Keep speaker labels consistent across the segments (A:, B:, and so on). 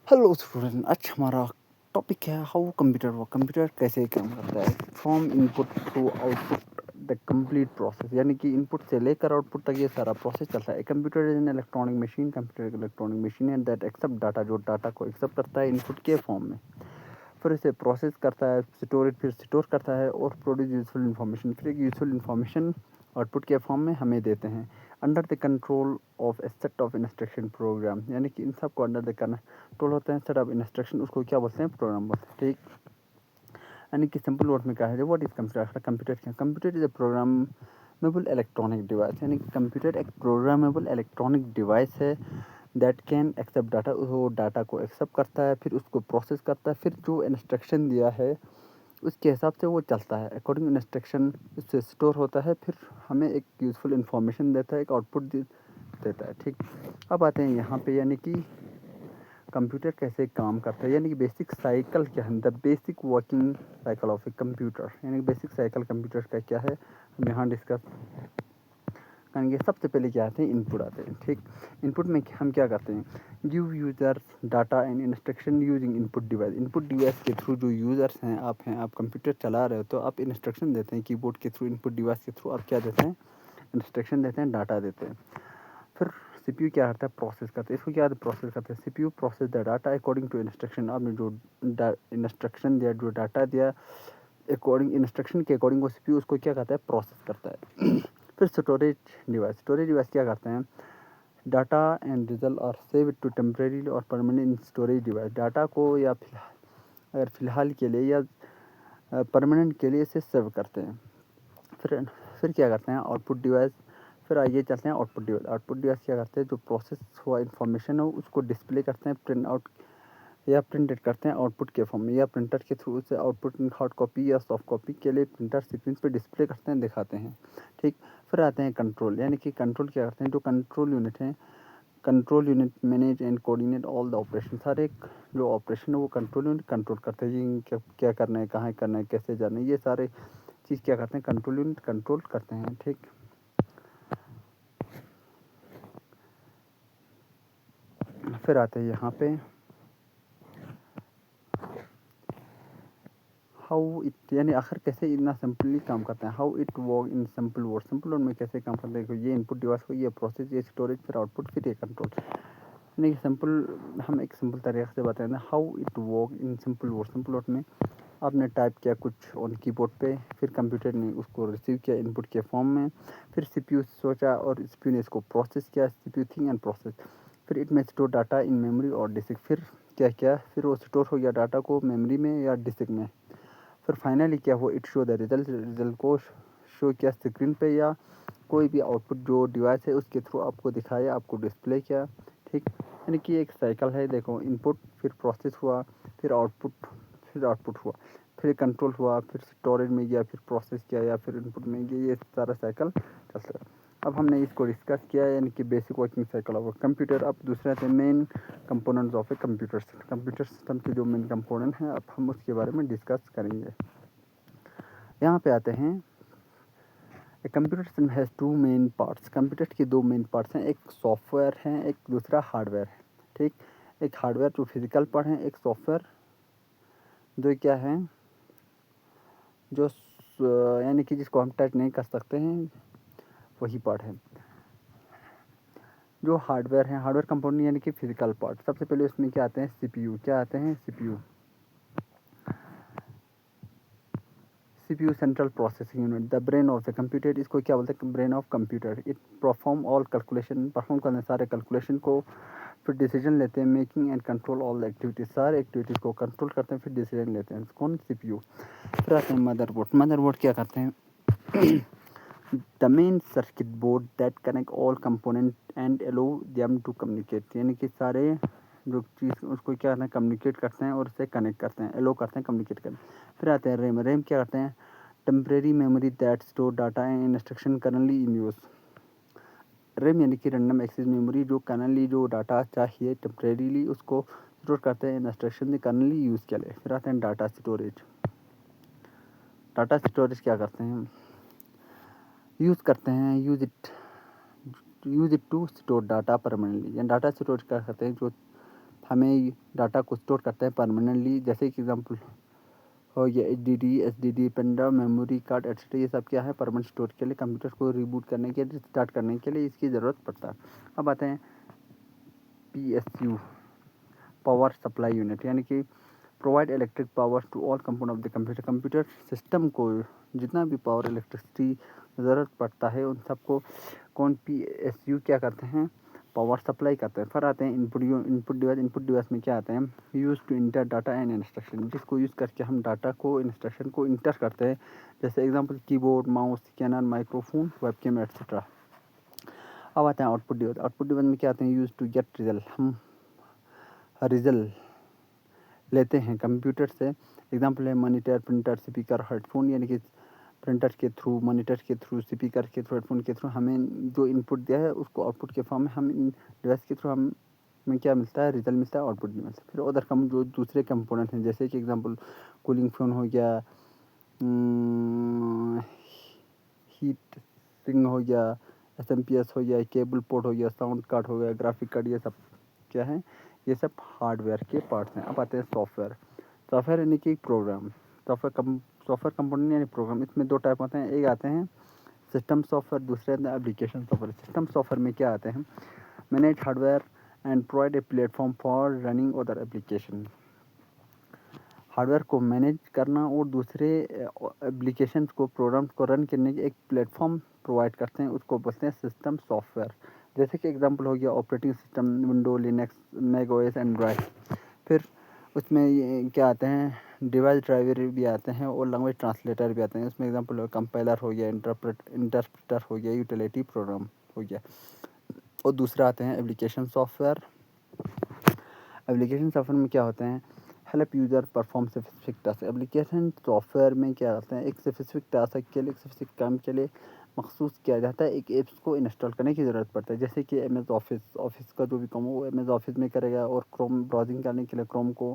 A: Hello student, आज हमारा topic है हाउ कंप्यूटर वर्क। कंप्यूटर कैसे काम करता है from input to output, the complete process. यानी कि इनपुट से लेकर आउटपुट तक ये सारा प्रोसेस चलता है। Computer is an electronic machine. Computer एक इलेक्ट्रॉनिक मशीन है दैट एक्सेप्ट डाटा, जो डाटा को एक्सेप्ट करता है इनपुट के फॉर्म में, फिर इसे प्रोसेस करता है, स्टोरेज फिर स्टोर करता है और प्रोड्यूस यूजफुल इन्फॉर्मेशन। फिर एक यूजफुल इन्फॉर्मेशन आउटपुट के फॉर्म में हमें देते हैं under the control of a set of instruction program. यानी कि इन सब को अंडर द कंट्रोल होते हैं सेट ऑफ इंस्ट्रक्शन, उसको क्या बोलते हैं, प्रोग्राम बोलते हैं। ठीक, यानी कि सिंपल वर्ड में कहा है व्हाट इज कंप्यूटर। कंप्यूटर क्या, computer is a programmable electronic device. यानी कि कंप्यूटर एक प्रोग्रामेबल इलेक्ट्रॉनिक डिवाइस है दैट कैन एक्सेप्ट डाटा। वो डाटा को एक्सेप्ट करता है, फिर उसको प्रोसेस करता है, फिर जो इंस्ट्रक्शन दिया है उसके हिसाब से वो चलता है। अकॉर्डिंग इंस्ट्रक्शन उससे स्टोर होता है, फिर हमें एक यूज़फुल इन्फॉर्मेशन देता है, एक आउटपुट देता है। ठीक, अब आते हैं यहाँ पे, यानी कि कंप्यूटर कैसे काम करता है, यानी कि बेसिक साइकिल क्या है, the basic working cycle of a computer. यानी कि बेसिक साइकिल कंप्यूटर का क्या है हम यहाँ डिस्कस करेंगे। सबसे पहले क्या आते हैं, इनपुट आते हैं। ठीक, इनपुट में हम क्या करते हैं, give users data and instruction using input device. Input device के थ्रू जो यूज़र्स हैं, आप कंप्यूटर चला रहे हो तो आप इंस्ट्रक्शन देते हैं कीबोर्ड के थ्रू, इनपुट डिवाइस के थ्रू आप क्या देते हैं, इंस्ट्रक्शन देते हैं, डाटा देते हैं। फिर सीपीयू क्या करता है, प्रोसेस करता है। इसको क्या प्रोसेस करते हैं, CPU process the data according to instruction. आपने जो इंस्ट्रक्शन दिया, जो डाटा दिया, अकॉर्डिंग इंस्ट्रक्शन के अकॉर्डिंग वो सीपीयू उसको क्या करता है, प्रोसेस करता है। फिर स्टोरेज डिवाइस क्या करते हैं, डाटा एंड रिजल्ट और सेव इट टू टेम्परेरी और परमानेंट स्टोरेज डिवाइस। डाटा को या अगर फ़िलहाल के लिए या परमानेंट के लिए इसे सेव करते हैं। फिर फिर क्या करते हैं, आउटपुट डिवाइस। फिर आइए चलते हैं आउटपुट डिवाइस। आउटपुट डिवाइस क्या करते हैं, जो प्रोसेस हुआ इन्फॉर्मेशन हो उसको डिस्प्ले करते हैं, प्रिंट आउट या प्रिंटेड करते हैं आउटपुट के फॉर्म में, या प्रिंटर के थ्रू से आउटपुट हार्ड कॉपी या सॉफ्ट कॉपी के लिए प्रिंटर स्क्रीन पे डिस्प्ले करते हैं, दिखाते हैं। ठीक, फिर आते हैं कंट्रोल। यानी कि कंट्रोल क्या करते हैं, जो कंट्रोल यूनिट है, control unit manage and coordinate all the operation. सारे जो ऑपरेशन है वो कंट्रोल यूनिट कंट्रोल करते हैं। ये क्या क्या करना है, कहाँ करना है, कैसे जाना है, ये सारे चीज़ क्या करते हैं, कंट्रोल यूनिट कंट्रोल करते हैं। ठीक, फिर आते हैं यहाँ पे हाउ इट, यानी आखिर कैसे इतना सिंपली काम करते हैं, how it work in simple word. Simple word में कैसे काम करते हैं, ये इनपुट डिवाइस को, ये प्रोसेस, ये स्टोरेज, फिर आउटपुट, फिर ये कंट्रोल। यानी सिंपल, हम एक सिंपल तरीके से बताते हैं how it work in simple word. Simple word में आपने टाइप किया कुछ ऑन कीबोर्ड पे, फिर कंप्यूटर ने उसको रिसीव किया इनपुट के फॉर्म में, फिर सीपीयू सोचा और सीपीयू ने इसको प्रोसेस किया, सीपीयू थिंक एंड प्रोसेस। फिर इट में स्टोर डाटा इन मेमोरी और डिस्क। फिर क्या किया, फिर वो स्टोर हो गया डाटा को मेमोरी में या डिस्क में। फिर फाइनली क्या हुआ, it show the result. Result को शो किया स्क्रीन पे या कोई भी आउटपुट जो डिवाइस है उसके थ्रू आपको दिखाया, आपको डिस्प्ले किया। ठीक, यानी कि एक साइकिल है, देखो, इनपुट, फिर प्रोसेस हुआ, फिर आउटपुट हुआ, फिर कंट्रोल हुआ, फिर स्टोरेज में गया, फिर प्रोसेस किया या फिर इनपुट में गया, ये सारा साइकिल चलता है। अब हमने इसको डिस्कस किया, यानी कि basic working cycle of computer. अब दूसरा थे main components of a computer. Computer system के जो मेन कंपोनेंट हैं, अब हम उसके बारे में डिस्कस करेंगे। यहाँ पे आते हैं, a computer system has two main parts. Computer के दो मेन पार्ट्स हैं, एक सॉफ्टवेयर है, एक दूसरा हार्डवेयर है। ठीक, एक हार्डवेयर जो फिजिकल पार्ट है, एक सॉफ्टवेयर जो क्या है, जो यानी कि जिसको हम टच नहीं कर सकते हैं, वही पार्ट है। जो हार्डवेयर है, हार्डवेयर कंपोनेंट यानी कि फिजिकल पार्ट। सबसे पहले उसमें क्या आते हैं, सीपीयू। क्या आते हैं, CPU. CPU central processing unit, the brain of the computer. इसको क्या बोलते हैं, brain of computer. It perform all calculation, perform करने सारे कैलकुलेशन को, फिर डिसीजन लेते हैं, making and control all the activities. सारे एक्टिविटीज़ को कंट्रोल करते हैं, फिर डिसीजन लेते हैं, कौन, सीपीयू। फिर आते हैं मदरबोर्ड। मदरबोर्ड क्या करते हैं, the main circuit board that connect all component and allow them to communicate. यानी कि सारे जो चीज़ उसको क्या करते हैं, कम्युनिकेट करते हैं और उससे कनेक्ट करते हैं, अलो करते हैं, कम्युनिकेट करते हैं। फिर आते हैं रैम। रैम क्या करते हैं, temporary memory that store data and instruction currently in use. RAM यानी कि रैंडम एक्सेस मेमोरी, जो करनली जो डाटा चाहिए टेम्परेरीली उसको स्टोर करते हैं इंस्ट्रक्शन से करनली यूज़ के लिए। फिर आते हैं डाटा स्टोरेज। डाटा स्टोरेज क्या करते हैं, यूज़ करते हैं, use it to store data permanently. या डाटा स्टोरेज क्या करते हैं, जो हमें डाटा को स्टोर करता है परमानेंटली। जैसे कि एग्जांपल हो गया HDD, pen drive, memory card etcetera, ये सब क्या है परमानेंट स्टोर के लिए, कंप्यूटर को रिबूट करने के लिए, स्टार्ट करने के लिए इसकी ज़रूरत पड़ता है। अब आते हैं PSU, पावर सप्लाई यूनिट, यानी कि provide electric power to all component of the computer. Computer system को जितना भी पावर इलेक्ट्रिसिटी ज़रूरत पड़ता है उन सबको कौन PSU क्या करते हैं, पावर सप्लाई करते हैं। फिर आते हैं इनपुट डिवाइस में क्या आते हैं, use to enter data and instruction, जिसको यूज़ करके हम डाटा को इंस्ट्रक्शन को इंटर करते हैं। जैसे example keyboard, mouse, scanner, microphone, webcam etcetera. अब आते हैं आउटपुट डिवाइस में क्या आते हैं, यूज़ टू गेट रिजल्ट, हम रिजल्ट लेते हैं कंप्यूटर से। एग्जांपल है मॉनिटर, प्रिंटर, स्पीकर, हेडफोन, यानी कि प्रिंटर के थ्रू, मॉनिटर के थ्रू, स्पीकर के थ्रू, हेडफोन के थ्रू हमें जो इनपुट दिया है उसको आउटपुट के फॉर्म में हम इन डिवाइस के थ्रू हमें क्या मिलता है, रिजल्ट मिलता है, आउटपुट मिलता है। फिर अदर कम जो दूसरे कंपोनेंट हैं, जैसे कि एग्जांपल कूलिंग फैन हो गया, हीट सिंग हो गया, SMPS हो गया, केबल पोर्ट हो गया, साउंड कार्ड हो गया, ग्राफिक कार्ड, ये सब क्या है, ये सब हार्डवेयर के पार्ट्स हैं। अब आते हैं सॉफ्टवेयर यानी कि प्रोग्राम, सॉफ्टवेयर कंपोनेंट यानी प्रोग्राम। इसमें दो टाइप होते हैं, एक आते हैं सिस्टम सॉफ्टवेयर, दूसरे आते हैं एप्लीकेशन सॉफ्टवेयर। सिस्टम सॉफ्टवेयर में क्या आते हैं, manage hardware and provide a platform for running other application, hardware को मैनेज करना और दूसरे एप्लीकेशंस को, प्रोग्राम्स को रन करने की एक प्लेटफॉर्म प्रोवाइड करते हैं, उसको बोलते हैं सिस्टम सॉफ्टवेयर। जैसे कि एग्जांपल हो गया operating system, window, Linux, Mac OS, Android. फिर उसमें ये क्या आते हैं, डिवाइस ड्राइवर भी आते हैं और लैंग्वेज ट्रांसलेटर भी आते हैं। उसमें एग्जांपल कंपाइलर हो गया, इंटरप्रेटर हो गया, यूटिलिटी प्रोग्राम हो गया। और दूसरा आते हैं एप्लीकेशन सॉफ्टवेयर में क्या होते हैं, help user perform specific task. Application software में क्या होता है, एक स्पेसिफिक टास्क के लिए, एक स्पेसिफिक काम के लिए मखसूस किया जाता है, एक ऐप्स को इंस्टॉल करने की ज़रूरत पड़ता है। जैसे कि MS ऑफिस का जो भी काम हो वो MS ऑफिस में करेगा, और क्रोम ब्राउजिंग करने के लिए क्रोम को,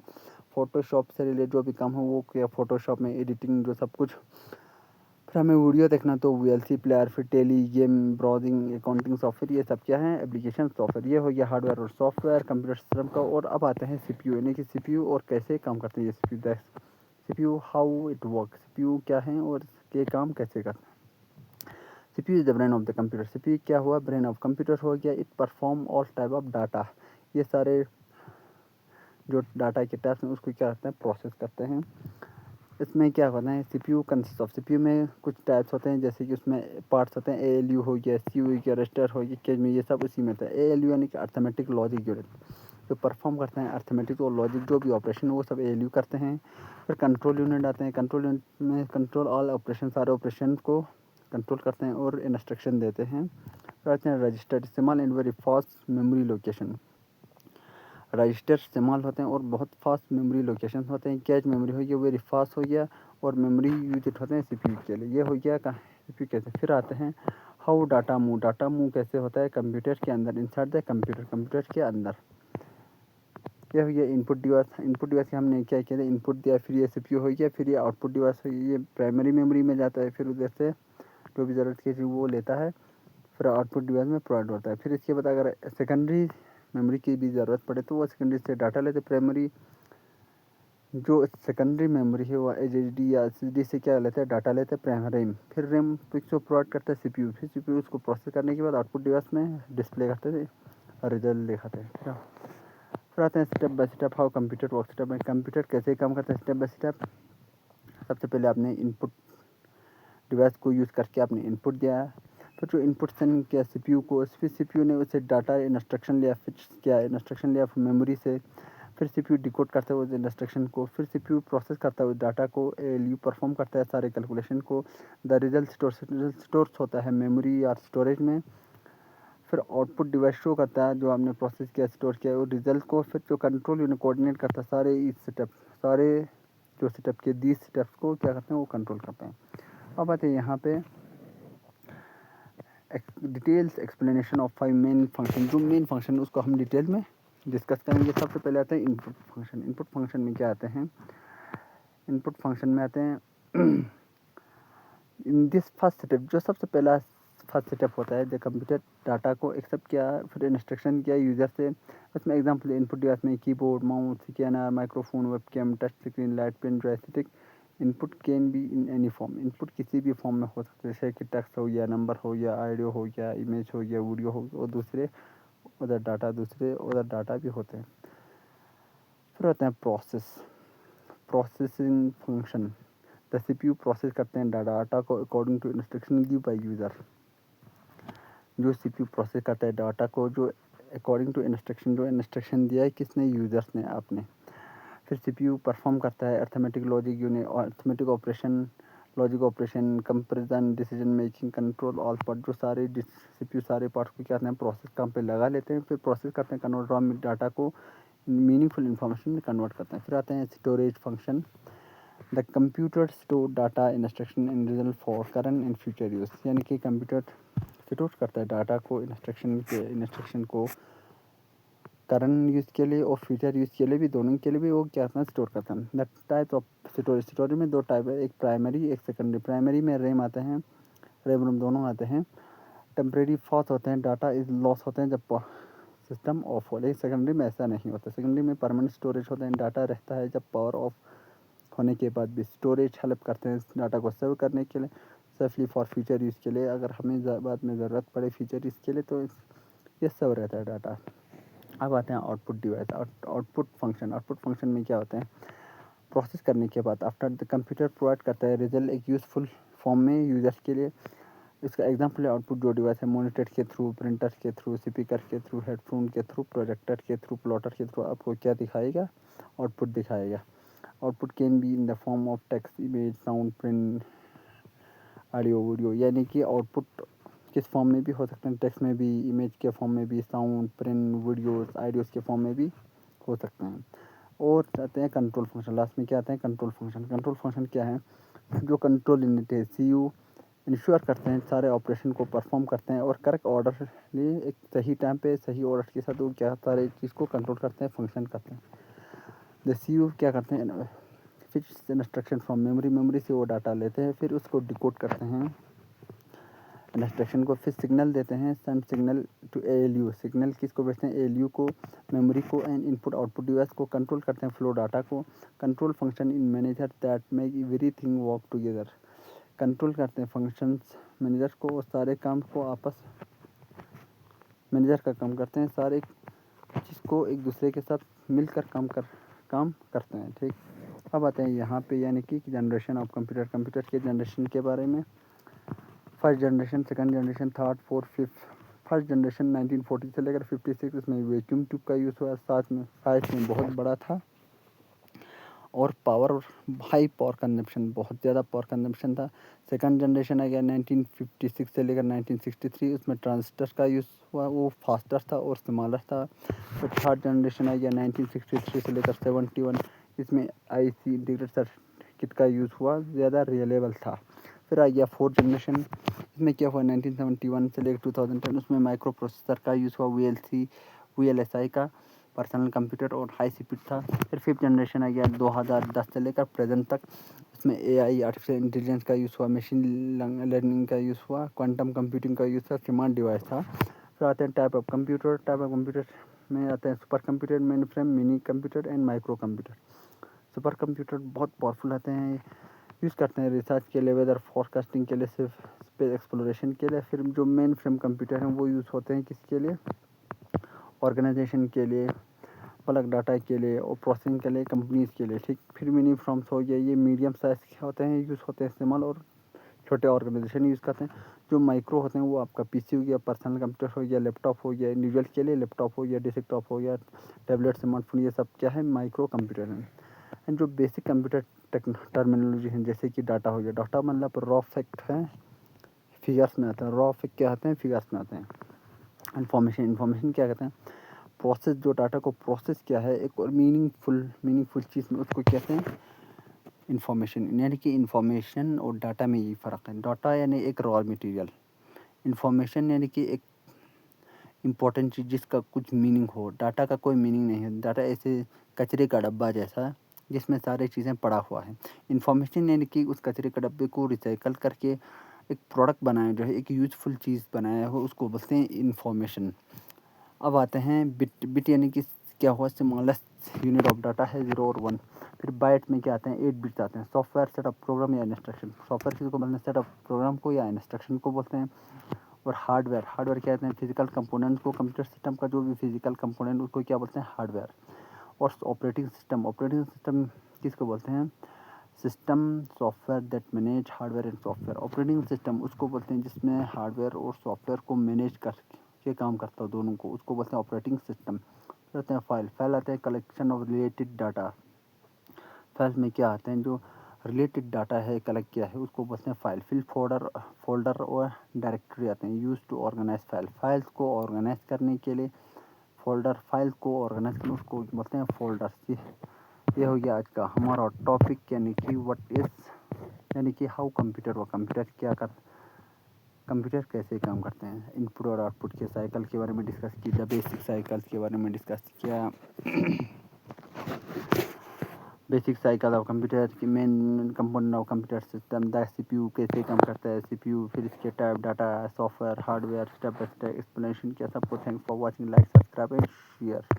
A: फ़ोटोशॉप से रिलेटेड जो भी काम हो वो किया फ़ोटोशॉप में, एडिटिंग जो सब कुछ। फिर हमें वीडियो देखना तो VLC प्लेयर, फिर Tally, game, browsing, accounting software, ये सब क्या है, एप्लीकेशन सॉफ्टवेयर। ये हो गया हार्डवेयर और सॉफ्टवेयर कंप्यूटर सिस्टम का। और अब आते हैं CPU, यानी कि CPU और कैसे काम करते हैं ये CPU how it work, CPU क्या है और ये काम कैसे करते हैं। CPU is the brain of the computer. CPU क्या हुआ, ब्रेन ऑफ कंप्यूटर हो गया। It perform all type of data, ये सारे जो डाटा के टाइप्स हैं उसको क्या करते हैं, प्रोसेस करते हैं। इसमें क्या होता है, CPU कंसिस्ट ऑफ, CPU में कुछ टाइप्स होते हैं, जैसे कि उसमें पार्ट्स होते हैं, ALU हो गया, CU हो गया, रजिस्टर हो गया, कैश में, ये सब उसी में होता है। ALU यानी कि अर्थमेटिक लॉजिक यूनिट, जो परफॉर्म करते हैं अर्थमेटिक और लॉजिक जो भी ऑपरेशन वो सब ALU करते हैं। फिर कंट्रोल यूनिट आते हैं, कंट्रोल यूनिट में कंट्रोल ऑल ऑपरेशन, सारे ऑपरेशन को कंट्रोल करते हैं और इंस्ट्रक्शन देते हैं। फिर आते हैं register, small and very fast memory location, register इस्तेमाल होते हैं और बहुत फास्ट मेमोरी लोकेशन होते हैं। कैच मेमोरी हो गया, वेरी फास्ट हो गया, और मेमोरी यूज होते हैं CPU के लिए। ये हो गया CPU कैसे। फिर आते हैं हाउ डाटा मूव कैसे होता है कंप्यूटर के अंदर, इंसाइड द कंप्यूटर के अंदर। ये हो गया इनपुट डिवाइस हमने क्या किया था, इनपुट दिया, फिर ये CPU हो गया, फिर ये आउटपुट डिवाइस हो गया, ये प्राइमरी मेमोरी में जाता है, फिर उधर से जो भी ज़रूरत की वो लेता है, फिर आउटपुट डिवाइस में प्रोवाइड होता है। फिर इसके बाद अगर सेकेंडरी मेमोरी की भी ज़रूरत पड़े तो वो सेकेंडरी से डाटा लेते, प्राइमरी जो सेकेंडरी मेमोरी है वो HDD या SSD से क्या लेते हैं, डाटा लेते हैं प्राइमरी में। फिर रैम को प्रोवाइड करता है CPU, फिर CPU उसको प्रोसेस करने के बाद आउटपुट डिवाइस में डिस्प्ले करते थे और रिजल्ट दिखाते हैं। फिर आते हैं step by step how computer work. Step by computer कैसे काम करता है, स्टेप बाय स्टेप। सबसे पहले आपने इनपुट डिवाइस को यूज़ करके आपने इनपुट दिया, फिर जो इनपुट सेंड किया CPU को, फिर CPU ने उसे डाटा इंस्ट्रक्शन लिया, फिर मेमोरी से, फिर CPU डिकोड करता है उस इंस्ट्रक्शन को, फिर CPU प्रोसेस करता है उस डाटा को, ALU परफॉर्म करता है सारे कैलकुलेशन को, द रिजल्ट स्टोर्स होता है मेमोरी या स्टोरेज में। फिर आउटपुट डिवाइस शो करता है जो आपने प्रोसेस किया, स्टोर किया, और रिजल्ट को फिर जो कंट्रोल यूनिट कोऑर्डिनेट करता है सारे जो स्टेप के 20 स्टेप्स को क्या करते हैं वो कंट्रोल करते हैं। अब आते हैं यहाँ पे details explanation of 5 main function. जो मेन फंक्शन उसको हम डिटेल में डिस्कस करेंगे। सबसे पहले आते हैं इनपुट फंक्शन में क्या आते हैं, इनपुट फंक्शन में आते हैं इन दिस फर्स्ट स्टेप, जो सबसे पहला फर्स्ट स्टेप होता है द कंप्यूटर डाटा को एक्सेप्ट किया, फिर इंस्ट्रक्शन किया यूज़र से। उसमें एग्जांपल इनपुट डिवाइस में keyboard, mouse, scanner, microphone, webcam, touch screen, light, pen, joystick. Input can be in any form, input किसी भी फॉर्म में हो सकता है, जैसे कि टेक्स्ट हो गया, नंबर हो गया, ऑडियो हो गया, इमेज हो गया, वीडियो हो गया, और दूसरे उधर डाटा भी होते हैं। फिर होते हैं processing function. The CPU process करते हैं डाटा को according to instruction give by user. जो सीपीयू प्रोसेस करता है डाटा को जो अकॉर्डिंग टू इंस्ट्रक्शन, जो इंस्ट्रक्शन दिया है किसने, यूज़र्स ने, आपने। फिर सीपीयू परफॉर्म करता है अर्थमेटिक लॉजिक यूनिट और arithmetic operation, logic operation, comparison, decision making, control all part. जो सारे सीपीयू सारे पार्ट्स को क्या करते हैं, प्रोसेस काम पे लगा लेते हैं, फिर प्रोसेस करते हैं, कन्वर्ट रॉ डाटा को मीनिंगफुल इन्फॉर्मेशन में कन्वर्ट करते हैं। फिर आते हैं storage function. The computer store data, instruction and result for current and future use. यानी कि कंप्यूटर स्टोर करता है डाटा को, इंस्ट्रक्शन को करंट यूज़ के लिए और फ्यूचर यूज़ के लिए भी, दोनों के लिए भी वो क्या करना स्टोर करता है। द टाइप ऑफ स्टोरेज में दो टाइप है, एक प्राइमरी एक सेकेंडरी। प्राइमरी में रैम आते हैं, रैम रोम दोनों आते हैं। टेम्परेरी फॉल्स होते हैं, डाटा इज लॉस होते हैं जब सिस्टम ऑफ हो। लेकिन सेकेंडरी में ऐसा नहीं होता, सेकेंडरी में परमानेंट स्टोरेज होता है, डाटा रहता है जब पावर ऑफ होने के बाद भी। स्टोरेज हेल्प करते हैं डाटा को सेव करने के लिए, सेफली फॉर फ्यूचर यूज़ के लिए, अगर हमें बाद में ज़रूरत पड़े फ्यूचर यूज़ के लिए तो ये सेव रहता है डाटा। अब आते हैं आउटपुट डिवाइस, आउटपुट फंक्शन में क्या होता है, प्रोसेस करने के बाद आफ्टर द कंप्यूटर प्रोवाइड करता है रिजल्ट एक यूज़फुल फॉर्म में यूज़र्स के लिए। इसका एग्जांपल है आउटपुट जो डिवाइस है, मॉनिटर के थ्रू, प्रिंटर के थ्रू, स्पीकर के थ्रू, हेडफोन के थ्रू, प्रोजेक्टर के थ्रू, प्लॉटर के थ्रू आपको क्या दिखाएगा, आउटपुट दिखाएगा। Output can be in the form of text, image, sound, print, audio, video. यानी कि आउटपुट किस फॉर्म में भी हो सकते हैं, टेक्स्ट में भी, इमेज के फॉर्म में भी, साउंड, प्रिंट, वीडियोस, आइडियोज़ के फॉर्म में भी हो सकते हैं। और आते हैं कंट्रोल फंक्शन, लास्ट में क्या आते हैं, कंट्रोल फंक्शन। कंट्रोल फंक्शन क्या है, जो कंट्रोल यूनिट है सीयू इंश्योर करते हैं सारे ऑपरेशन को परफॉर्म करते हैं और करेक्ट ऑर्डर लिए एक सही टाइम पे सही ऑर्डर के साथ वो क्या सारे चीज़ को कंट्रोल करते हैं, फंक्शन करते हैं। द सीयू क्या करते हैं, फिर इंस्ट्रक्शन फ्रॉम मेमोरी से वो डाटा लेते हैं, फिर उसको डिकोड करते हैं इंस्ट्रक्शन को, फिर सिग्नल देते हैं, send signal to ALU. Signal किसको भेजते हैं, एएलयू को, मेमोरी को, एंड इनपुट आउटपुट डिवाइस को कंट्रोल करते हैं फ्लो डाटा को। Control function in manager that make everything work together. Control करते हैं फंक्शंस मैनेजर को और सारे काम को आपस मैनेजर का काम करते हैं, सारे चीज़ को एक दूसरे के साथ मिलकर काम करते हैं। ठीक, अब आते हैं यहाँ पे यानी कि जनरेशन ऑफ कंप्यूटर के जनरेशन के बारे में। First generation, second generation, third, fourth, fifth. First generation 1940 से लेकर 56, इसमें वैक्यूम ट्यूब का यूज़ हुआ, साइज में बहुत बड़ा था और हाई पावर कंजम्पशन, बहुत ज़्यादा पावर कंजम्पशन था। सेकंड जनरेशन आ गया 1956 से लेकर 1963, उसमें ट्रांजिस्टर का यूज़ हुआ, वो फास्टर था और स्मॉलर था। फिर थर्ड जनरेशन आ गया 1963 से लेकर 71, इसमें आईसी इंटीग्रेटेड सर्किट का यूज़ हुआ, ज़्यादा रिलायबल था। फिर आ गया फोर्थ जनरेशन, इसमें क्या हुआ 1971 से लेकर 2010, उसमें माइक्रो प्रोसेसर का यूज़ हुआ, वीएलएसआई का पर्सनल कंप्यूटर और हाई स्पीड था। फिर फिफ्थ जनरेशन आ गया 2010 से लेकर प्रेजेंट तक, इसमें एआई आर्टिफिशियल इंटेलिजेंस का यूज़ हुआ, मशीन लर्निंग का यूज़ हुआ, क्वांटम कंप्यूटिंग का यूज़ हुआ, स्मार्ट डिवाइस था। फिर आते हैं टाइप ऑफ कंप्यूटर में आते हैं super computer, main frame, mini computer and micro computer. Super computer बहुत पावरफुल आते हैं, यूज़ करते हैं रिसर्च के लिए, वेदर फोरकास्टिंग के लिए, सिर्फ स्पेस एक्सप्लोरेशन के लिए। फिर जो मेन फ्रेम कंप्यूटर हैं वो यूज़ होते हैं किसके लिए, ऑर्गेनाइजेशन के लिए, बल्क डाटा के लिए और प्रोसेसिंग के लिए, कंपनीज़ के लिए। ठीक, फिर मिनी फ्रॉम्स हो गया, ये मीडियम साइज़ के होते हैं, यूज़ होते हैं इस्तेमाल, और छोटे ऑर्गेनाइजेशन यूज़ करते हैं। जो माइक्रो होते हैं वो आपका पीसी हो गया, पर्सनल कंप्यूटर हो गया, लैपटॉप हो गया, इंडिविजुअल के लिए लैपटॉप हो गया, डेस्कटॉप हो गया, टैबलेट, स्मार्टफोन, ये सब क्या है, माइक्रो कंप्यूटर है। एंड जो बेसिक कंप्यूटर टर्मिनोलॉजी है, जैसे कि डाटा हो गया, डाटा मतलब रॉ फैक्ट है, फिगर्स में आता है, रॉ फैक्ट क्या आते हैं, फिगर्स में आते हैं। इन्फॉर्मेशन क्या कहते हैं, प्रोसेस, जो डाटा को प्रोसेस किया है एक और मीनिंगफुल चीज़ में, उसको कहते हैं इन्फॉर्मेशन। यानी कि इन्फॉर्मेशन और डाटा में यही फ़र्क है। डाटा यानी एक रॉ मटेरियल, इन्फॉर्मेशन यानी कि एक इम्पोर्टेंट चीज़ जिसका कुछ मीनिंग हो। डाटा का कोई मीनिंग नहीं है, डाटा ऐसे कचरे का डब्बा जैसा जिसमें सारी चीज़ें पड़ा हुआ है। इन्फॉर्मेशन यानी कि उस कचरे के डब्बे को रिसाइकल करके एक प्रोडक्ट बनाए, जो है एक यूज़फुल चीज़ बनाया हो, उसको बोलते हैं इंफॉर्मेशन। अब आते हैं बिट। बिट यानी कि क्या हुआ, स्मॉलेस्ट यूनिट ऑफ डाटा है 0 और 1। फिर बाइट में क्या आते हैं, 8 बिट्स आते हैं। सॉफ्टवेयर सेटअप प्रोग्राम या इंस्ट्रक्शन, सॉफ्टवेयर किसी को बोलते हैं, सेटअप प्रोग्राम को या इंस्ट्रक्शन को बोलते हैं। और हार्डवेयर, हार्डवेयर क्या कहते हैं, फिजिकल कंपोनेंट को, कंप्यूटर सिस्टम का जो भी फिजिकल कंपोनेंट, उसको क्या बोलते हैं, हार्डवेयर। और ऑपरेटिंग सिस्टम, ऑपरेटिंग सिस्टम किसको बोलते हैं, system software that manage hardware and software. Operating system उसको बोलते हैं जिसमें हार्डवेयर और सॉफ्टवेयर को मैनेज करके काम करता हो दोनों को, उसको बोलते हैं ऑपरेटिंग सिस्टम। कहते हैं फाइल, फाइल आते हैं collection of related data. File में क्या आते हैं, जो रिलेटेड डाटा है कलेक्ट किया है, उसको बोलते हैं फाइल। फिर फोल्डर और डायरेक्टरी आते हैं, use to organise file. Files को ऑर्गेनाइज करने के लिए फोल्डर, फाइल को ऑर्गेनाइज करने उसको बोलते हैं फोल्डर। ये हो गया आज का हमारा टॉपिक, यानी कि व्हाट इज, यानी कि हाउ कंप्यूटर, व कंप्यूटर क्या कर, कंप्यूटर कैसे काम करते हैं। इनपुट और आउटपुट के साइकिल के बारे में डिस्कस किया, बेसिक साइकिल्स के बारे में डिस्कस किया। बेसिक साइकिल ऑफ कंप्यूटर की main component of computer system, the CPU कैसे काम करता है, सीपीयू, फिर इसके type, data, software, hardware, step by step explanation किया सबको। Thanks for watching, like, subscribe and share.